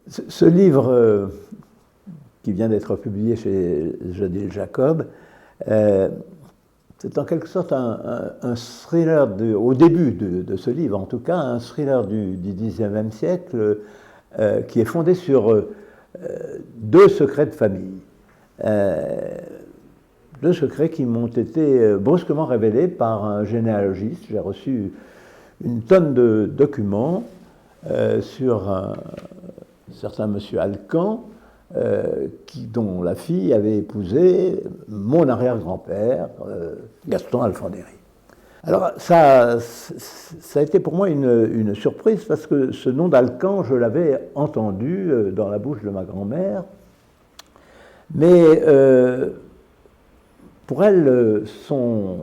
Ce livre qui vient d'être publié chez Jodie Jacob, c'est en quelque sorte un thriller, au début de ce livre en tout cas, un thriller du XIXe siècle qui est fondé sur deux secrets de famille. Deux secrets qui m'ont été brusquement révélés par un généalogiste. J'ai reçu une tonne de documents sur un certain monsieur Alcan, dont la fille avait épousé mon arrière-grand-père, Gaston Alfandéry. Alors ça a été pour moi une surprise parce que ce nom d'Alcan, je l'avais entendu dans la bouche de ma grand-mère, mais pour elle, son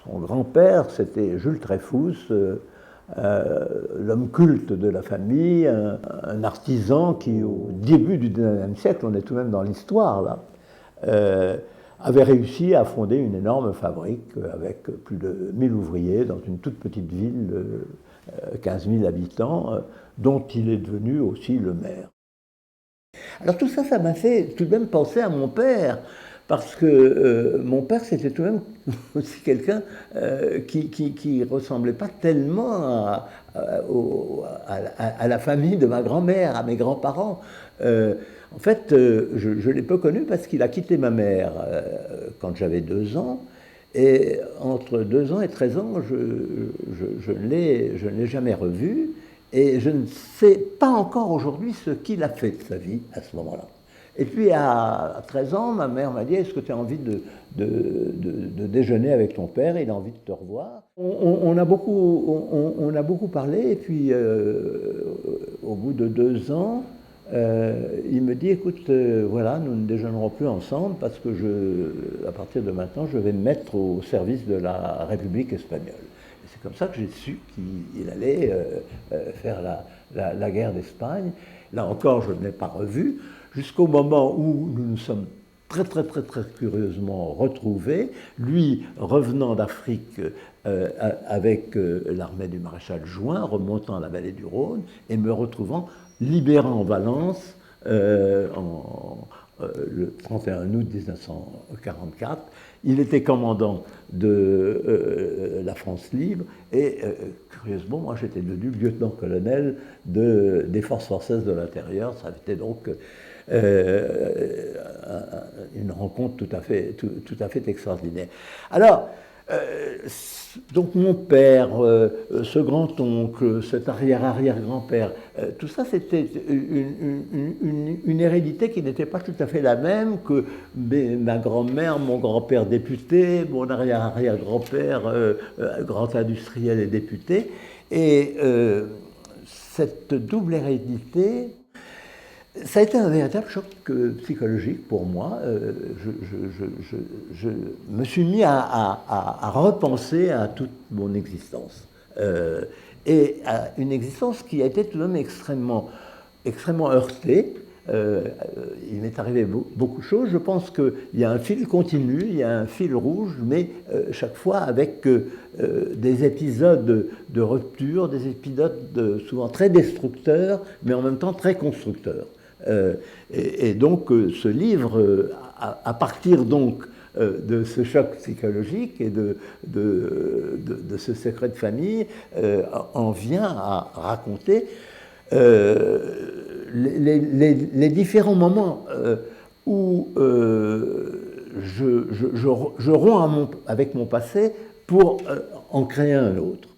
grand-père, c'était Jules Treyfus, l'homme culte de la famille, un artisan qui, au début du XIXe siècle, on est tout de même dans l'histoire, là, avait réussi à fonder une énorme fabrique avec plus de 1000 ouvriers dans une toute petite ville de 15 000 habitants, dont il est devenu aussi le maire. Alors tout ça, ça m'a fait tout de même penser à mon père, parce que mon père, c'était tout de même aussi quelqu'un qui ressemblait pas tellement à la famille de ma grand-mère, à mes grands-parents. En fait, je l'ai peu connu parce qu'il a quitté ma mère quand j'avais 2 ans, et entre 2 ans et 13 ans, je ne l'ai jamais revu, et je ne sais pas encore aujourd'hui ce qu'il a fait de sa vie à ce moment-là. Et puis à 13 ans, ma mère m'a dit: est-ce que tu as envie de déjeuner avec ton père? Il a envie de te revoir. On a beaucoup parlé, et puis au bout de 2 ans, il me dit: écoute, voilà, nous ne déjeunerons plus ensemble parce que à partir de maintenant, je vais me mettre au service de la République espagnole. Et c'est comme ça que j'ai su qu'il allait faire la guerre d'Espagne. Là encore, je ne l'ai pas revu, jusqu'au moment où nous nous sommes très curieusement retrouvés, lui revenant d'Afrique avec l'armée du maréchal Juin, remontant la vallée du Rhône, et me retrouvant libérant Valence le 31 août 1944. Il était commandant de la France libre, et curieusement, moi j'étais devenu lieutenant-colonel des forces françaises de l'intérieur. Ça avait été donc une rencontre tout à fait extraordinaire. Alors, donc mon père, ce grand-oncle, cet arrière-arrière-grand-père, tout ça, c'était une hérédité qui n'était pas tout à fait la même que ma grand-mère, mon grand-père député, mon arrière-arrière-grand-père, grand industriel et député. Et cette double hérédité, ça a été un véritable choc psychologique pour moi. Je me suis mis à repenser à toute mon existence. Et à une existence qui a été tout de même extrêmement heurtée. Il m'est arrivé beaucoup de choses. Je pense qu'il y a un fil continu, il y a un fil rouge, mais chaque fois avec des épisodes de rupture, des épisodes souvent très destructeurs, mais en même temps très constructeurs. Et donc ce livre, à partir donc de ce choc psychologique et de ce secret de famille, en vient à raconter les différents moments où je romps avec mon passé pour en créer un autre.